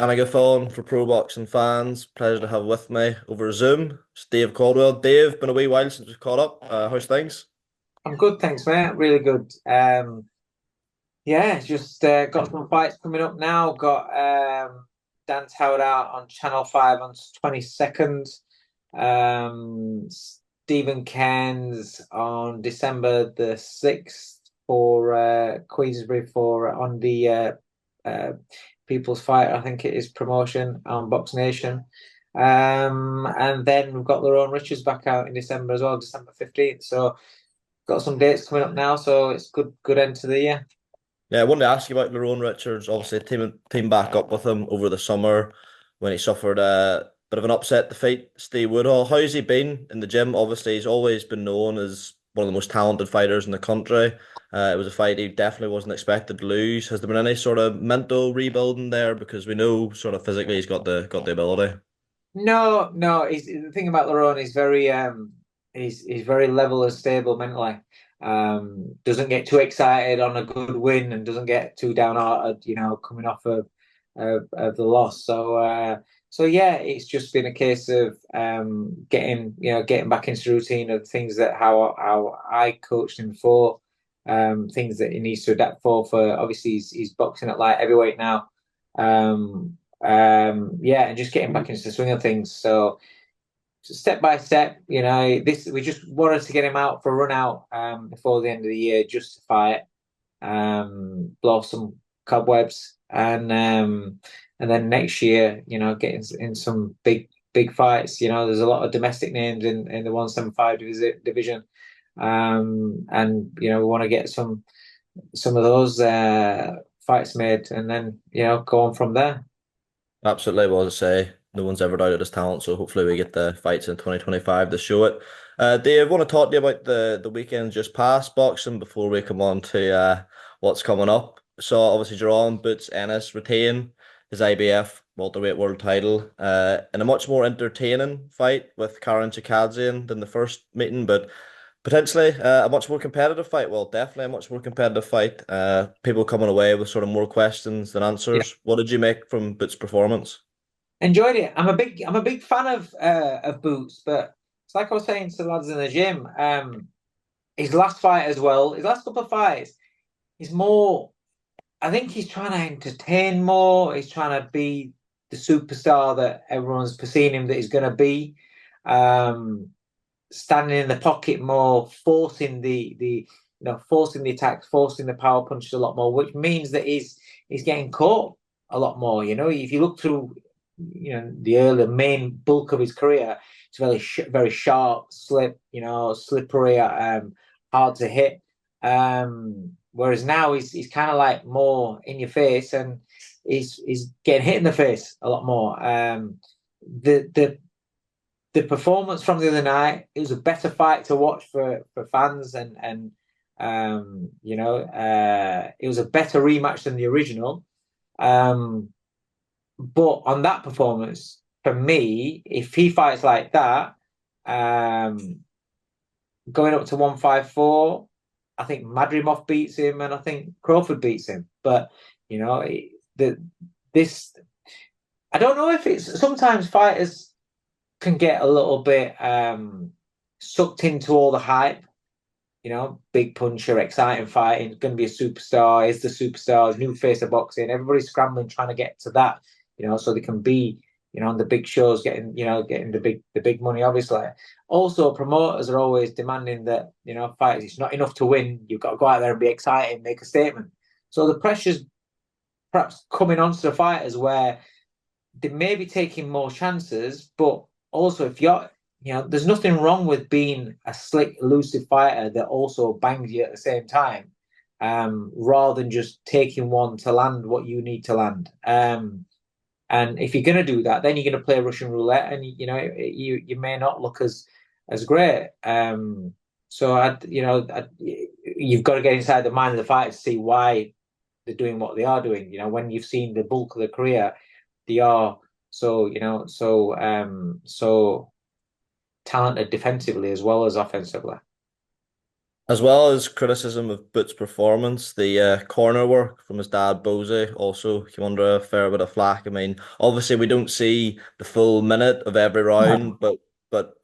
Danny Gaffon for Pro Boxing fans. Pleasure to have with me over Zoom. It's Dave Coldwell. Dave, been a wee while since we've caught up. How's things? I'm good, thanks, mate. Really good. Yeah, just got some fights coming up now. Got Dan Towed out on Channel 5 on 22nd. Stephen Cairns on December the 6th for Queensbury for on the uh, People's Fight, I think it is, promotion on Box Nation. And then we've got Lerrone Richards back out in December as well, December 15th. So got some dates coming up now, so it's good end to the year. Yeah, I wanted to ask you about Lerrone Richards. Obviously, team back up with him over the summer when he suffered a bit of an upset defeat, Steve Woodhall. How's he been in the gym? Obviously, he's always been known as one of the most talented fighters in the country. It was a fight he definitely wasn't expected to lose. Has there been any sort of mental rebuilding there? Because we know sort of physically he's got the ability. No, no, the thing about Lerone is he's very level and stable mentally. Doesn't get too excited on a good win and doesn't get too downhearted, coming off of the loss. So yeah, it's just been a case of getting back into the routine of things that how I coached him for, things that he needs to adapt for. Obviously he's boxing at light heavyweight now. Yeah, and just getting back into the swing of things. So step by step, this we just wanted to get him out for a run out before the end of the year, just to fight, blow some cobwebs, and then next year, get in some big fights. There's a lot of domestic names in the 175 division, and we want to get some of those fights made, and then go on from there. Absolutely. Well, as I say, no one's ever doubted his talent, so hopefully we get the fights in 2025 to show it. Dave, I want to talk to you about the weekend just past boxing before we come on to what's coming up. So obviously Jerome Boots Ennis retain his IBF welterweight world title in a much more entertaining fight with Karen Chukhadzian than the first meeting, but potentially a much more competitive fight. Well, definitely a much more competitive fight. People coming away with sort of more questions than Yeah. answers. What did you make from Boots' performance? Enjoyed it. I'm a big fan of Boots, but it's like I was saying to the lads in the gym. His last fight as well, his last couple of fights, he's more. I think he's trying to entertain more. He's trying to be the superstar that everyone's perceiving him that he's going to be. Um, Standing in the pocket more, forcing the attacks, forcing the power punches a lot more, which means that he's getting caught a lot more. If you look through, the early main bulk of his career, it's very sharp, slippery, hard to hit. Whereas now he's kind of like more in your face, and he's getting hit in the face a lot more. The performance from the other night, it was a better fight to watch for fans, and it was a better rematch than the original. Um, but on that performance, for me, if he fights like that, um, going up to 154, I think Madrimov beats him, and I think Crawford beats him. But the this I don't know if it's sometimes fighters can get a little bit sucked into all the hype. Big puncher, exciting fighting, going to be a superstar, is the superstar, new face of boxing. Everybody's scrambling trying to get to that, so they can be, on the big shows, getting the big money, obviously. Also, promoters are always demanding that, fighters, it's not enough to win. You've got to go out there and be exciting, make a statement. So the pressure's perhaps coming onto the fighters where they may be taking more chances, but also if there's nothing wrong with being a slick, elusive fighter that also bangs you at the same time, rather than just taking one to land what you need to land. And if you're going to do that, then you're going to play Russian roulette, and you may not look as great. You've got to get inside the mind of the fighter to see why they're doing what they are doing. When you've seen the bulk of the career, they are so talented defensively as well as offensively. As well as criticism of Boot's performance, the corner work from his dad Bose also came under a fair bit of flack. I mean, obviously we don't see the full minute of every round, but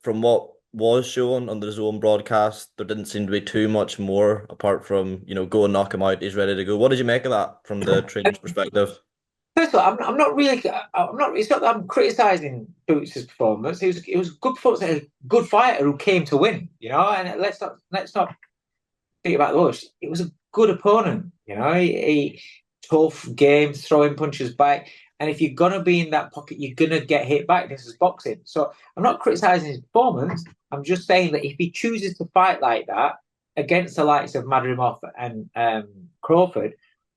from what was shown on the zone broadcast, there didn't seem to be too much more apart from, go and knock him out, he's ready to go. What did you make of that from the trainer's perspective? First of all, I'm not really. I'm not. It's not that I'm criticizing Boots' performance. It was a good performance, a good fighter who came to win. And let's not think about those. It was a good opponent. He tough game, throwing punches back. And if you're gonna be in that pocket, you're gonna get hit back. This is boxing. So I'm not criticizing his performance. I'm just saying that if he chooses to fight like that against the likes of Madrimov and Crawford,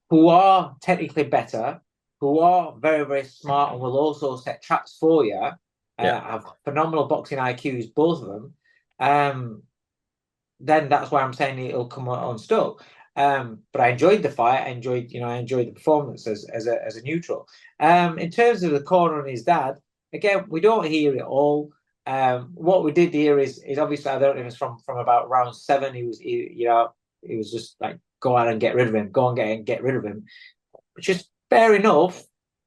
who are technically better, who are very, very smart and will also set traps for you, Yeah. have phenomenal boxing IQs, both of them, then that's why I'm saying it'll come unstuck. But I enjoyed the fight. I enjoyed the performance as a neutral. In terms of the corner and his dad, again, we don't hear it all. What we did hear is obviously I don't know if it's from about round 7. He was just like go out and get rid of him, go and get rid of him, which is fair enough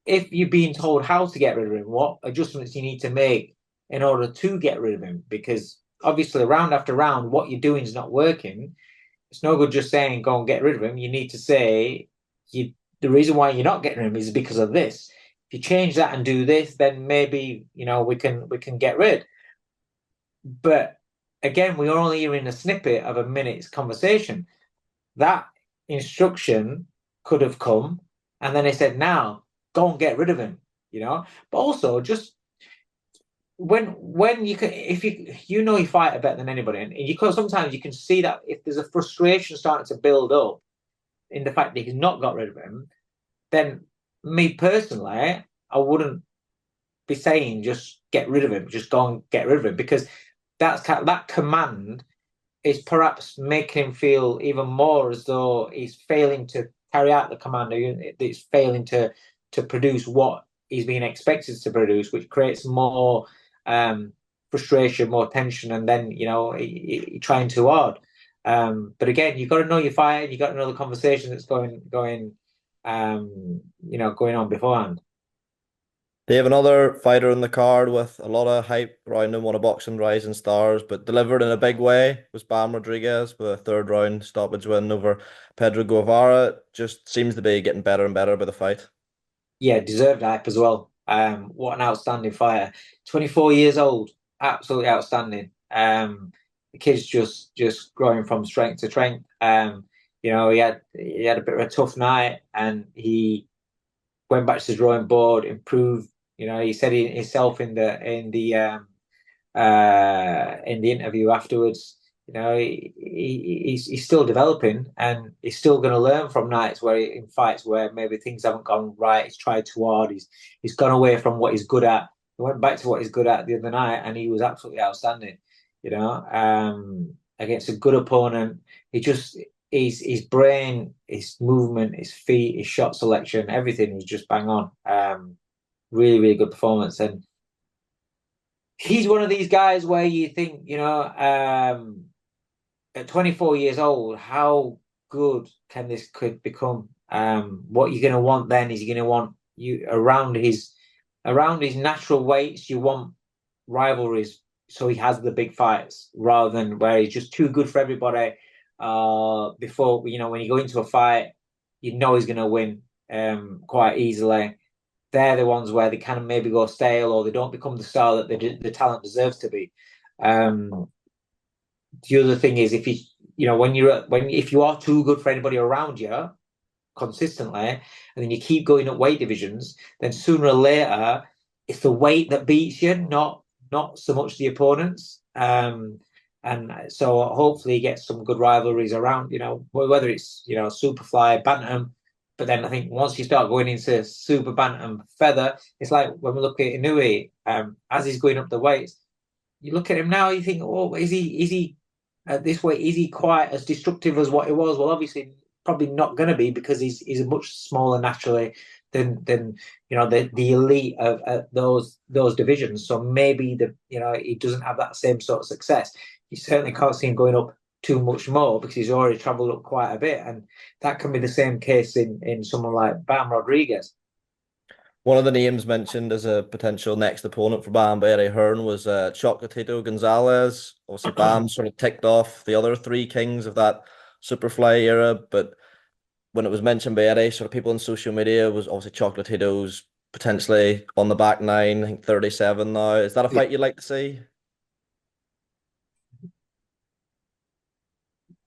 if you're being told how to get rid of him, what adjustments you need to make in order to get rid of him, because obviously round after round, what you're doing is not working. It's no good just saying go and get rid of him. You need to say the reason why you're not getting rid of him is because of this. If you change that and do this, then maybe we can get rid. But again, we are only hearing a snippet of a minute's conversation. That instruction could have come, and then they said, "Now go and get rid of him." But also just when you can, if you fighter better than anybody, and sometimes you can see that if there's a frustration starting to build up in the fact that he's not got rid of him, then me personally, I wouldn't be saying just get rid of him, just go and get rid of him, because that command is perhaps making him feel even more as though he's failing to carry out the command. He's failing to produce what he's being expected to produce, which creates more frustration, more tension, and then he trying too hard. But again, you've got to know your fight. You've got to know the conversation that's going on beforehand. They have another fighter in the card with a lot of hype around him, one of boxing rising stars, but delivered in a big way was Bam Rodriguez with a third round stoppage win over Pedro Guevara. Just seems to be getting better and better by the fight. Yeah, deserved hype as well. What an outstanding fighter. 24 years old, absolutely outstanding. The kid's just growing from strength to strength. He had a bit of a tough night, and he went back to the drawing board, improved. He said himself in the interview afterwards. He's still developing, and he's still going to learn from nights in fights where maybe things haven't gone right. He's tried too hard. He's gone away from what he's good at. He went back to what he's good at the other night, and he was absolutely outstanding. Against a good opponent. His brain, his movement, his feet, his shot selection, everything was just bang on. Really, really good performance. And he's one of these guys where you think, at 24 years old, how good can this kid become? What you're going to want then is you're going to want you around his natural weights. You want rivalries, so he has the big fights rather than where he's just too good for everybody. Before when you go into a fight, he's going to win quite easily. They're the ones where they kind of maybe go stale, or they don't become the star that the talent deserves to be. The other thing is if you are too good for anybody around you consistently, and then you keep going up weight divisions, then sooner or later it's the weight that beats you, not so much the opponents. And so hopefully he gets some good rivalries around, whether it's Superfly, Bantam. But then I think once you start going into Super Bantam Feather, it's like when we look at Inouye, as he's going up the weights, you look at him now, you think, oh, is he at this weight? Is he quite as destructive as what he was? Well, obviously, probably not going to be, because he's a much smaller naturally than the elite of those divisions. So maybe he doesn't have that same sort of success. You certainly can't see him going up too much more because he's already travelled up quite a bit, and that can be the same case in someone like Bam Rodriguez. One of the names mentioned as a potential next opponent for Bam by Eddie Hearn was Chocolatito Gonzalez. Obviously, Bam sort of ticked off the other three kings of that Superfly era, but when it was mentioned by Eddie, sort of people on social media was obviously Chocolatito's potentially on the back nine, I think 37 now. Is that a fight you'd like to see?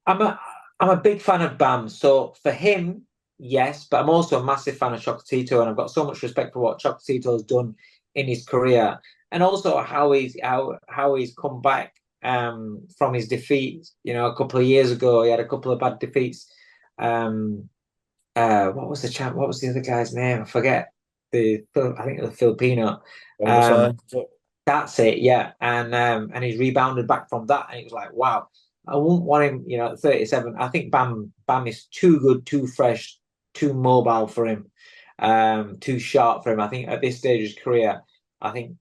I'm a I'm a big fan of Bam. So for him, yes, but I'm also a massive fan of Chocolatito, and I've got so much respect for what Chocolatito has done in his career, and also how he's come back from his defeat. You know, a couple of years ago, he had a couple of bad defeats. Um, what was the champ? What was the other guy's name? I forget. I think the Filipino. Um, that's it, yeah. And he's rebounded back from that, and it was like, wow. I wouldn't want him, you know, at 37. I think Bam is too good, too fresh, too mobile for him, too sharp for him. I think at this stage of his career, I think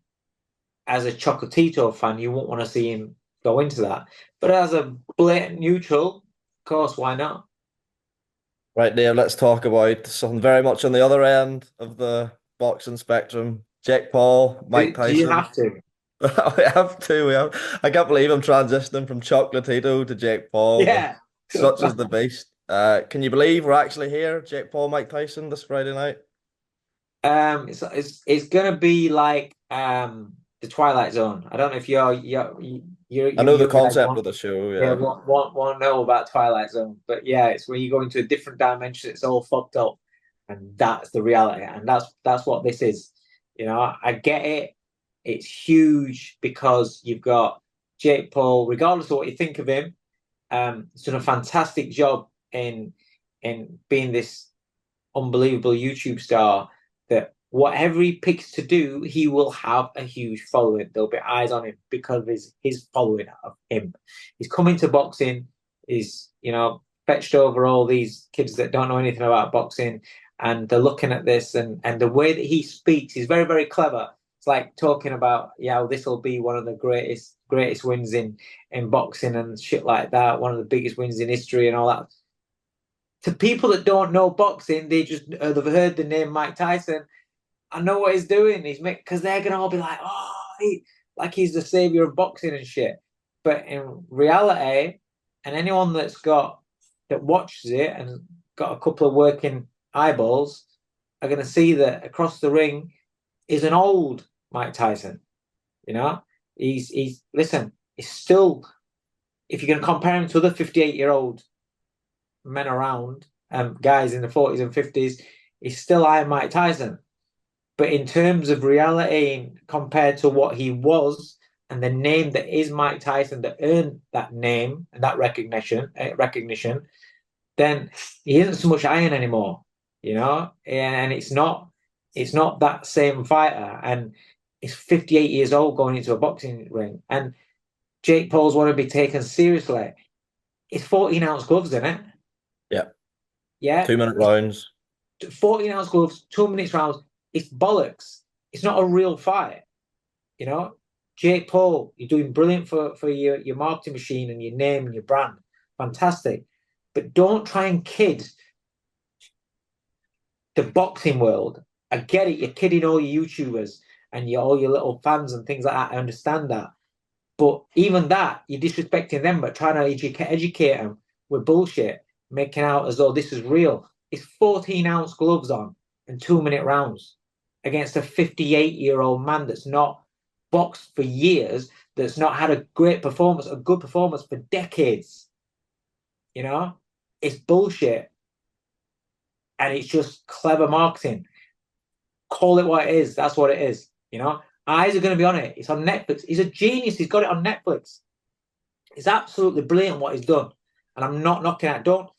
as a Chocolatito fan, you won't want to see him go into that. But as a blatant neutral, of course, why not? Right, Dave, let's talk about something very much on the other end of the boxing spectrum. Jake Paul, Mike Do you Tyson. have to? We have to. We have. I can't believe I'm transitioning from Chocolatito to Jake Paul, but Yeah. such is the beast. Can you believe we're actually here? Jake Paul, Mike Tyson this Friday night. It's gonna be like the Twilight Zone. I don't know if I know the you guys concept want of the show, yeah yeah. want to know about Twilight Zone, but yeah, it's when you go into a different dimension. It's all fucked up, and that's the reality, and that's what this is. You know, I get it. It's huge because you've got Jake Paul, regardless of what you think of him, he's done a fantastic job in being this unbelievable YouTube star that whatever he picks to do, he will have a huge following. There'll be eyes on him because of his following of him. He's come into boxing, he's, you know, fetched over all these kids that don't know anything about boxing, and they're looking at this, and the way that he speaks, he's very, very clever. It's like talking about, yeah, this will be one of the greatest wins in boxing and shit like that, one of the biggest wins in history and all that. To people that don't know boxing, they just they've heard the name Mike Tyson. I know what he's doing. He's because they're gonna all be like, oh, like he's the savior of boxing and shit. But in reality, and anyone that watches it and got a couple of working eyeballs are gonna see that across the ring is an old Mike Tyson. You know, he's listen. He's still, if you're gonna compare him to other 58-year-old men around, guys in the 40s and 50s, he's still Iron Mike Tyson. But in terms of reality, compared to what he was and the name that is Mike Tyson that earned that name and that recognition, then he isn't so much iron anymore, you know. And it's not that same fighter. And he's 58 years old going into a boxing ring, and Jake Paul's want to be taken seriously. It's 14-ounce gloves, isn't it? Yeah. Yeah, 2 minute rounds. 14-ounce gloves, 2 minutes rounds. It's bollocks. It's not a real fight. You know, Jake Paul, you're doing brilliant for your marketing machine and your name and your brand. Fantastic. But don't try and kid the boxing world. I get it. You're kidding all your YouTubers and all your little fans and things like that. I understand that. But even that, you're disrespecting them, but trying to educate them with bullshit, making out as though this is real. It's 14-ounce gloves on and 2 minute rounds against a 58-year-old man that's not boxed for years, that's not had a great performance, a good performance for decades. You know, it's bullshit, and it's just clever marketing. Call it what it is. That's what it is. You know, eyes are going to be on it. It's on Netflix. He's a genius. He's got it on Netflix. It's absolutely brilliant what he's done, and I'm not knocking it. Don't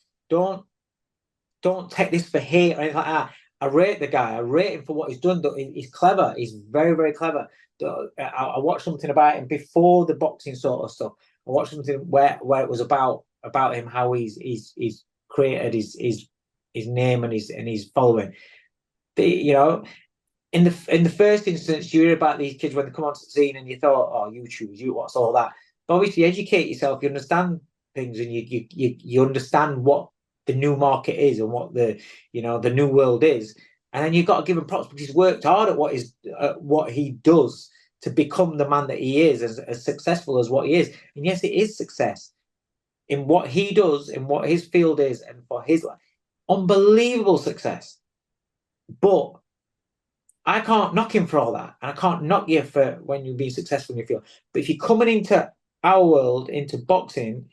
don't take this for hate or anything like that. I rate the guy. I rate him for what he's done. He's clever. He's very, very clever. I watched something about him before the boxing sort of stuff. I watched something where it was about him, how he's created his name and his following. You know, in the first instance, you hear about these kids when they come onto the scene, and you thought, oh, YouTube, what's all that? But obviously, educate yourself. You understand things, and you understand what the new market is and what the new world is, and then you've got to give him props because he's worked hard at what he does to become the man that he is, as successful as what he is. And yes, it is success in what he does, in what his field is, and for his life, unbelievable success. But I can't knock him for all that, and I can't knock you for when you've been successful in your field. But if you're coming into our world, into boxing,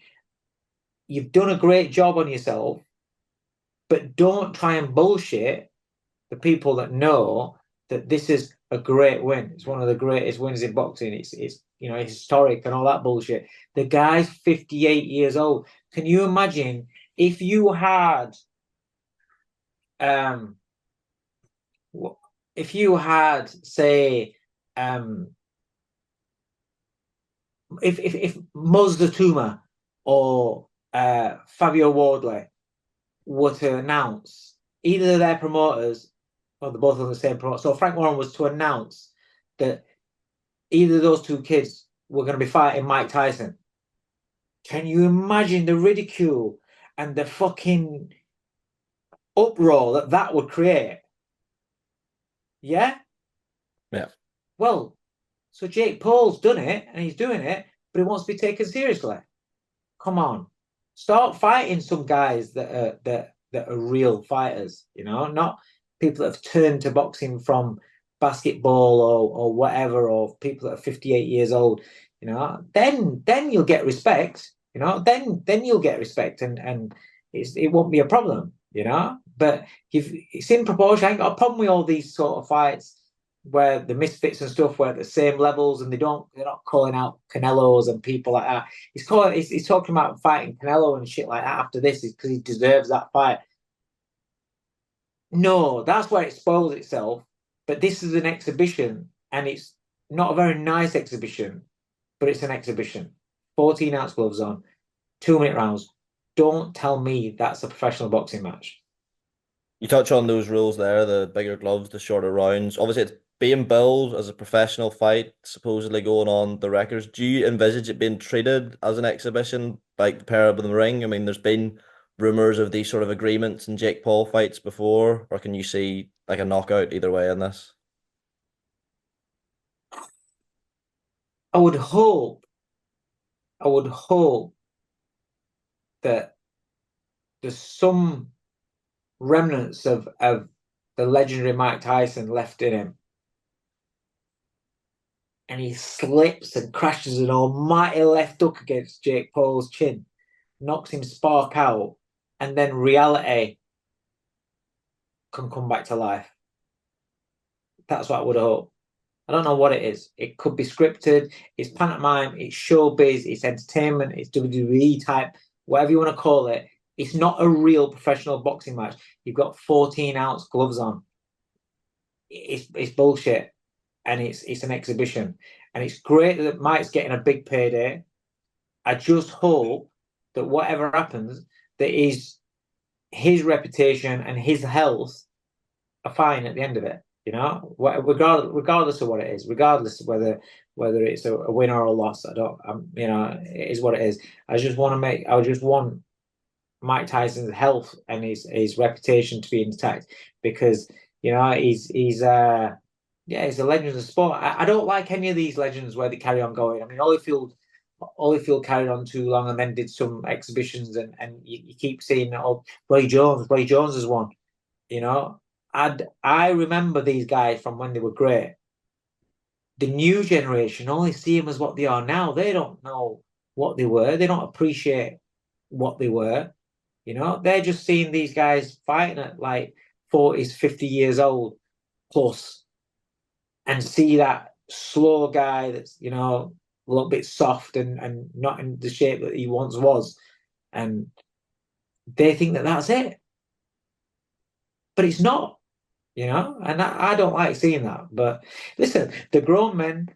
you've done a great job on yourself, but don't try and bullshit the people that know that this is a great win. It's one of the greatest wins in boxing. It's historic and all that bullshit. The guy's 58 years old. Can you imagine if you had um say if Tuma or Fabio Wardley were to announce, either of their promoters or they're both on the same promoter. So Frank Warren was to announce that either of those two kids were going to be fighting Mike Tyson. Can you imagine the ridicule and the fucking uproar that would create? Yeah? Yeah. Well, so Jake Paul's done it and he's doing it, but he wants to be taken seriously. Come on. Start fighting some guys that are real fighters, not people that have turned to boxing from basketball or whatever, or people that are 58 years old, then you'll get respect, then you'll get respect, and it won't be a problem, But if it's in proportion, I ain't got a problem with all these sort of fights where the misfits and stuff were at the same levels, and they're not calling out Canelos and people like that. He's talking about fighting Canelo and shit like that after this is because he deserves that fight. No, that's where it spoils itself. But this is an exhibition, and it's not a very nice exhibition, but it's an exhibition. 14-ounce gloves on, 2-minute rounds. Don't tell me that's a professional boxing match. You touch on those rules there, the bigger gloves, the shorter rounds. Obviously, it's being billed as a professional fight, supposedly going on the records. Do you envisage it being treated as an exhibition, like the pair up in the ring? I mean, there's been rumors of these sort of agreements in Jake Paul fights before, or can you see like a knockout either way in this? I would hope, I would hope that there's some remnants of the legendary Mike Tyson left in him. And he slips and crashes an almighty left hook against Jake Paul's chin, knocks him spark out, and then reality can come back to life. That's what I would hope. I don't know what it is. It could be scripted, it's pantomime, it's showbiz, it's entertainment, it's WWE type, whatever you want to call it. It's not a real professional boxing match. You've got 14-ounce gloves on. It's bullshit, and it's an exhibition, and it's great that Mike's getting a big payday. I just hope that whatever happens, that his reputation and his health are fine at the end of it. Regardless of what it is, regardless of whether it's a win or a loss. It is what it is. I just want Mike Tyson's health and his reputation to be intact, because he's a legend of the sport. I don't like any of these legends where they carry on going. I mean, Holyfield carried on too long and then did some exhibitions, and you keep seeing, Roy Jones has won. I remember these guys from when they were great. The new generation only see them as what they are now. They don't know what they were. They don't appreciate what they were. They're just seeing these guys fighting at like 40s, 50 years old plus, and see that slow guy that's, a little bit soft and not in the shape that he once was. And they think that that's it. But it's not. And I don't like seeing that. But listen, the grown men,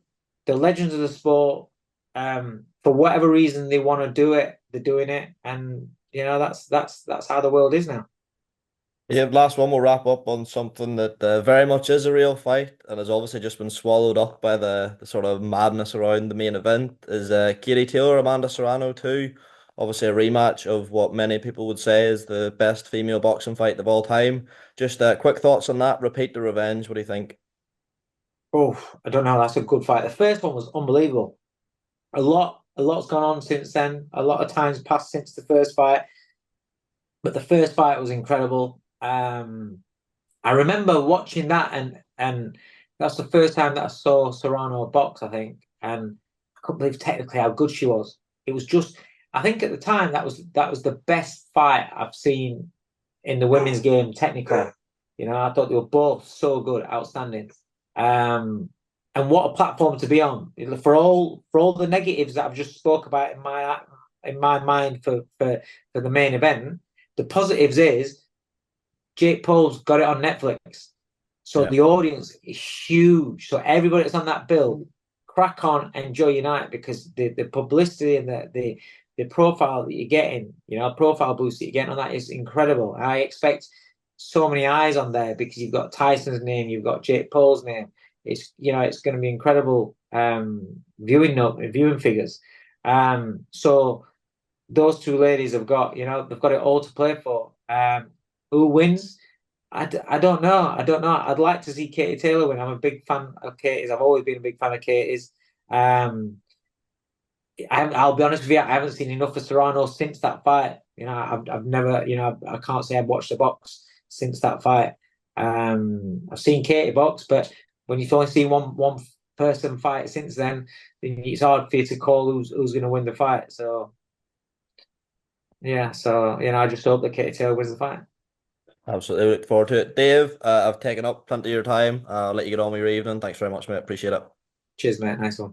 the legends of the sport, for whatever reason they want to do it, they're doing it, and that's how the world is now. Yeah, last one, we'll wrap up on something that very much is a real fight and has obviously just been swallowed up by the sort of madness around the main event. Is Katie Taylor, Amanda Serrano too. Obviously, a rematch of what many people would say is the best female boxing fight of all time. Just quick thoughts on that. Repeat the revenge. What do you think? Oh, I don't know. That's a good fight. The first one was unbelievable. A lot's gone on since then. A lot of time's passed since the first fight, but the first fight was incredible. I remember watching that, and that's the first time that I saw Serrano box, I think, and I couldn't believe technically how good she was. It was just, I think at the time that was the best fight I've seen in the women's game technically. You know, I thought they were both so good, outstanding. And what a platform to be on for all the negatives that I've just spoke about in my mind for the main event. The positives is Jake Paul's got it on Netflix. So Yeah. the audience is huge. So everybody that's on that bill, crack on, enjoy your night because the publicity and the profile that you're getting, profile boost that you're getting on that is incredible. I expect so many eyes on there because you've got Tyson's name, you've got Jake Paul's name. It's going to be incredible viewing figures. So those two ladies they've got it all to play for. Who wins? I don't know. I don't know. I'd like to see Katie Taylor win. I'm a big fan of Katie's. I've always been a big fan of Katie's. I'll be honest with you. I haven't seen enough of Serrano since that fight. I've never. I can't say I've watched a box since that fight. I've seen Katie box, but when you've only seen one person fight since then it's hard for you to call who's going to win the fight. So yeah. So I just hope that Katie Taylor wins the fight. Absolutely. Look forward to it. Dave, I've taken up plenty of your time. I'll let you get on with your evening. Thanks very much, mate. Appreciate it. Cheers, mate. Nice one.